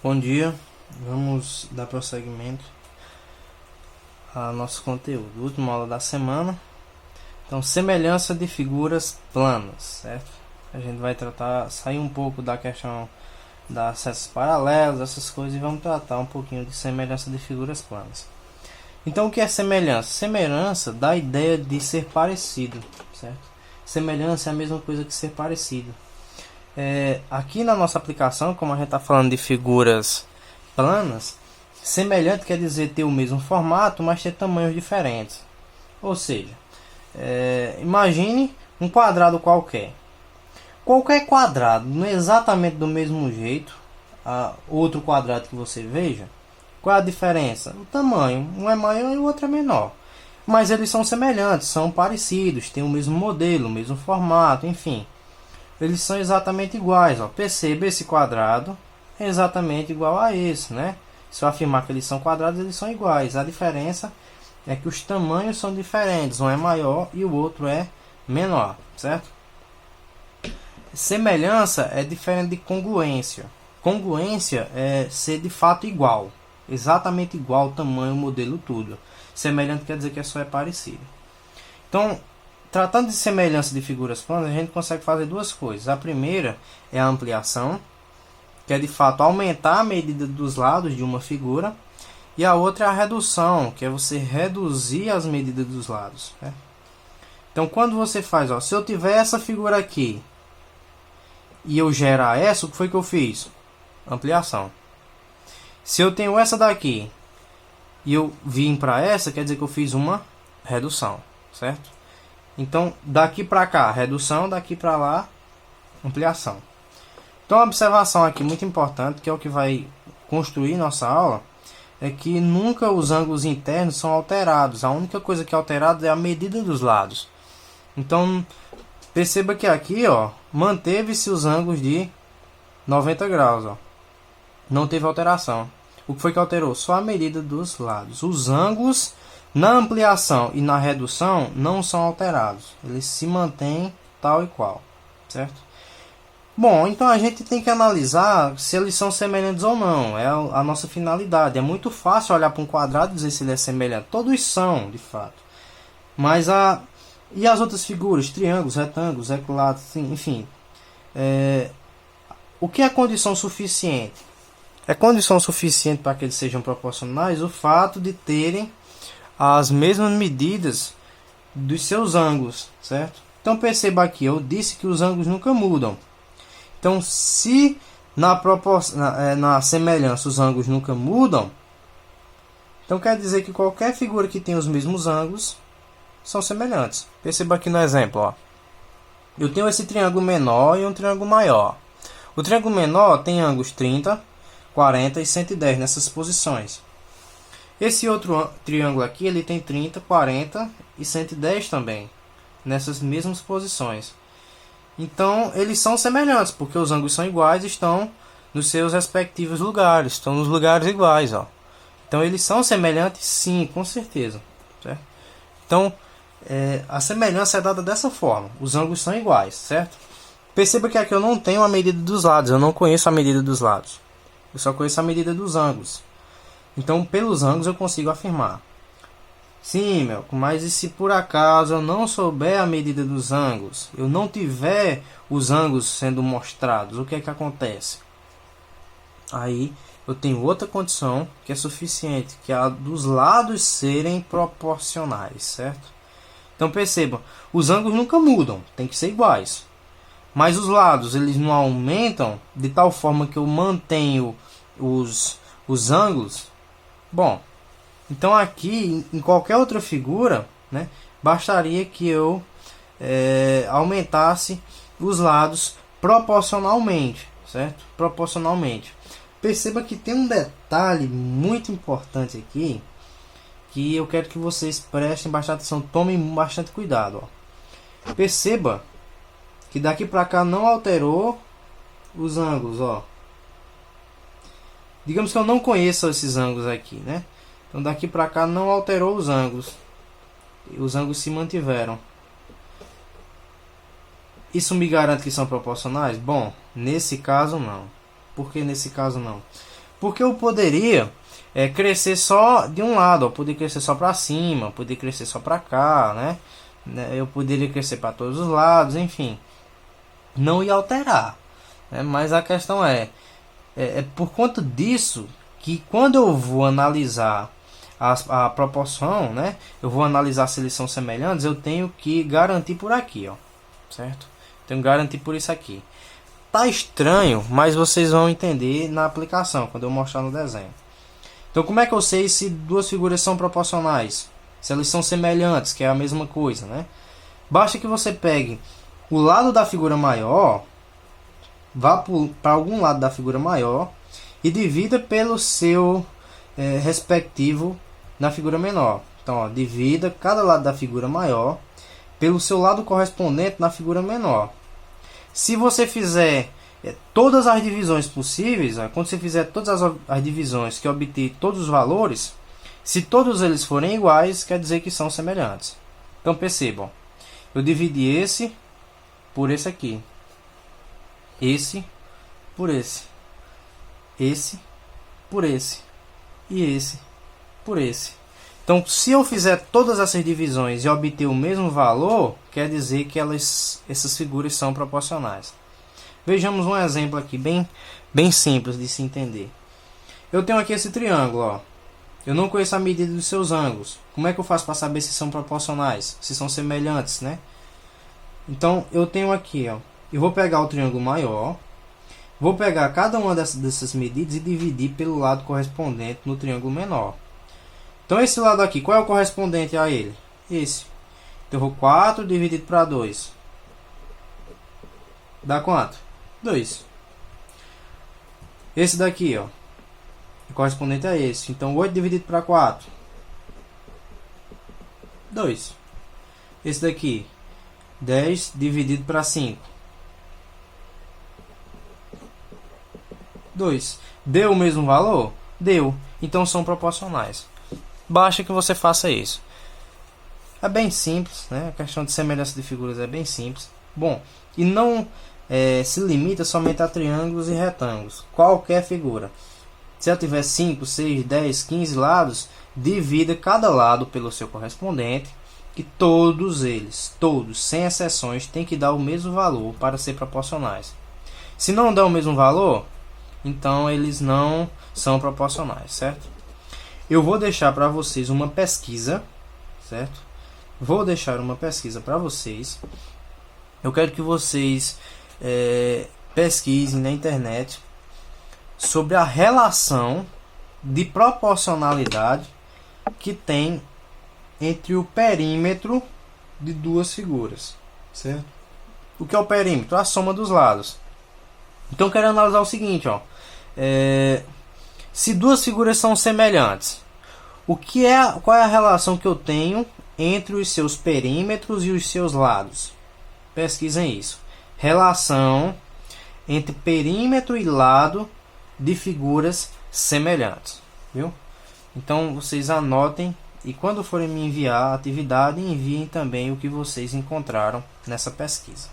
Bom dia, vamos dar prosseguimento ao nosso conteúdo. Última aula da semana. Então, semelhança de figuras planas, certo? A gente vai sair um pouco da questão das acessos paralelos, essas coisas, e vamos tratar um pouquinho de semelhança de figuras planas. Então, o que é semelhança? Semelhança dá a ideia de ser parecido, certo? Semelhança é a mesma coisa que ser parecido. Aqui na nossa aplicação, como a gente está falando de figuras planas, semelhante quer dizer ter o mesmo formato, mas ter tamanhos diferentes. Ou seja, imagine um quadrado qualquer. Qualquer quadrado, não é exatamente do mesmo jeito a outro quadrado que você veja. Qual é a diferença? O tamanho. Um é maior e o outro é menor. Mas eles são semelhantes, são parecidos, têm o mesmo modelo, o mesmo formato, enfim. Eles são exatamente iguais. Ó. Perceba, esse quadrado é exatamente igual a esse, né? Se eu afirmar que eles são quadrados, eles são iguais. A diferença é que os tamanhos são diferentes. Um é maior e o outro é menor, certo? Semelhança é diferente de congruência. Congruência é ser de fato igual. Exatamente igual, tamanho, modelo, tudo. Semelhante quer dizer que só é parecido. Então, tratando de semelhança de figuras planas, a gente consegue fazer duas coisas. A primeira é a ampliação, que é de fato aumentar a medida dos lados de uma figura. E a outra é a redução, que é você reduzir as medidas dos lados. Né? Então, quando você faz, se eu tiver essa figura aqui e eu gerar essa, o que foi que eu fiz? Ampliação. Se eu tenho essa daqui e eu vim para essa, quer dizer que eu fiz uma redução, certo? Então, daqui para cá, redução, daqui para lá, ampliação. Então, a observação aqui muito importante, que é o que vai construir nossa aula, é que nunca os ângulos internos são alterados. A única coisa que é alterada é a medida dos lados. Então, perceba que aqui, manteve-se os ângulos de 90 graus, Não teve alteração. O que foi que alterou? Só a medida dos lados. Os ângulos na ampliação e na redução não são alterados. Eles se mantêm tal e qual, certo? Bom, então a gente tem que analisar se eles são semelhantes ou não. É a nossa finalidade. É muito fácil olhar para um quadrado e dizer se ele é semelhante. Todos são, de fato. Mas e as outras figuras? Triângulos, retângulos, equiláteros, enfim. O que é condição suficiente? É condição suficiente para que eles sejam proporcionais o fato de terem as mesmas medidas dos seus ângulos, certo? Então perceba aqui, eu disse que os ângulos nunca mudam. Então, se na semelhança os ângulos nunca mudam, então quer dizer que qualquer figura que tenha os mesmos ângulos são semelhantes. Perceba aqui no exemplo, eu tenho esse triângulo menor e um triângulo maior. O triângulo menor tem ângulos 30, 40 e 110 nessas posições. Esse outro triângulo aqui, ele tem 30, 40 e 110 também, nessas mesmas posições. Então, eles são semelhantes, porque os ângulos são iguais e estão nos seus respectivos lugares, estão nos lugares iguais. Então, eles são semelhantes sim, com certeza. Certo? Então, a semelhança é dada dessa forma, os ângulos são iguais, certo? Perceba que aqui eu não tenho a medida dos lados, eu não conheço a medida dos lados. Eu só conheço a medida dos ângulos. Então, pelos ângulos eu consigo afirmar. Sim, Melco, mas e se por acaso eu não souber a medida dos ângulos? Eu não tiver os ângulos sendo mostrados, o que é que acontece? Aí eu tenho outra condição que é suficiente, que é a dos lados serem proporcionais, certo? Então percebam, os ângulos nunca mudam, tem que ser iguais. Mas os lados, eles não aumentam de tal forma que eu mantenho os ângulos. Bom, então aqui, em qualquer outra figura, né, bastaria que eu aumentasse os lados proporcionalmente, certo? Proporcionalmente. Perceba que tem um detalhe muito importante aqui, que eu quero que vocês prestem bastante atenção, tomem bastante cuidado. Perceba que daqui para cá não alterou os ângulos, Digamos que eu não conheço esses ângulos aqui, né? Então daqui para cá não alterou os ângulos. Os ângulos se mantiveram. Isso me garante que são proporcionais? Bom, nesse caso não. Por que nesse caso não? Porque eu poderia crescer só de um lado, ó, poder crescer só para cima, poder crescer só para cá, né? Eu poderia crescer para todos os lados, enfim, não ia alterar, né? Mas a questão é por conta disso que quando eu vou analisar a proporção, né? Eu vou analisar se eles são semelhantes, eu tenho que garantir por aqui, ó, certo? Tenho que garantir por isso aqui. Tá estranho, mas vocês vão entender na aplicação, quando eu mostrar no desenho. Então, como é que eu sei se duas figuras são proporcionais? Se elas são semelhantes, que é a mesma coisa, né? Basta que você pegue o lado da figura maior, vá para algum lado da figura maior e divida pelo seu respectivo na figura menor. Então, ó, divida cada lado da figura maior pelo seu lado correspondente na figura menor. Se você fizer todas as divisões possíveis, quando você fizer todas as divisões que obter todos os valores, se todos eles forem iguais, quer dizer que são semelhantes. Então percebam, eu dividi esse por esse aqui, esse por esse por esse e esse por esse. Então, se eu fizer todas essas divisões e obter o mesmo valor, quer dizer que essas figuras são proporcionais. Vejamos um exemplo aqui bem simples de se entender. Eu tenho aqui esse triângulo, ó. Eu não conheço a medida dos seus ângulos. Como é que eu faço para saber se são proporcionais, se são semelhantes, né? Então, eu tenho aqui, ó. Eu vou pegar o triângulo maior, vou pegar cada uma dessas medidas e dividir pelo lado correspondente no triângulo menor. Então, esse lado aqui, qual é o correspondente a ele? Esse. Então, eu vou 4 dividido para 2. Dá quanto? 2. Esse daqui, ó, é correspondente a esse. Então, 8 dividido para 4. 2. Esse daqui, 10 dividido para 5. 2. Deu o mesmo valor? Deu. Então, são proporcionais. Basta que você faça isso. É bem simples, né? A questão de semelhança de figuras é bem simples. Bom, e não se limita somente a triângulos e retângulos. Qualquer figura. Se ela tiver 5, 6, 10, 15 lados, divida cada lado pelo seu correspondente, que todos eles, todos, sem exceções, têm que dar o mesmo valor para ser proporcionais. Se não dá o mesmo valor, então eles não são proporcionais, certo? Eu vou deixar para vocês uma pesquisa, certo? Vou deixar uma pesquisa para vocês. Eu quero que vocês pesquisem na internet sobre a relação de proporcionalidade que tem entre o perímetro de duas figuras, certo? O que é o perímetro? A soma dos lados. Então, eu quero analisar o seguinte, ó. Se duas figuras são semelhantes, qual é a relação que eu tenho entre os seus perímetros e os seus lados? Pesquisem isso. Relação entre perímetro e lado de figuras semelhantes, viu? Então vocês anotem e quando forem me enviar a atividade, enviem também o que vocês encontraram nessa pesquisa.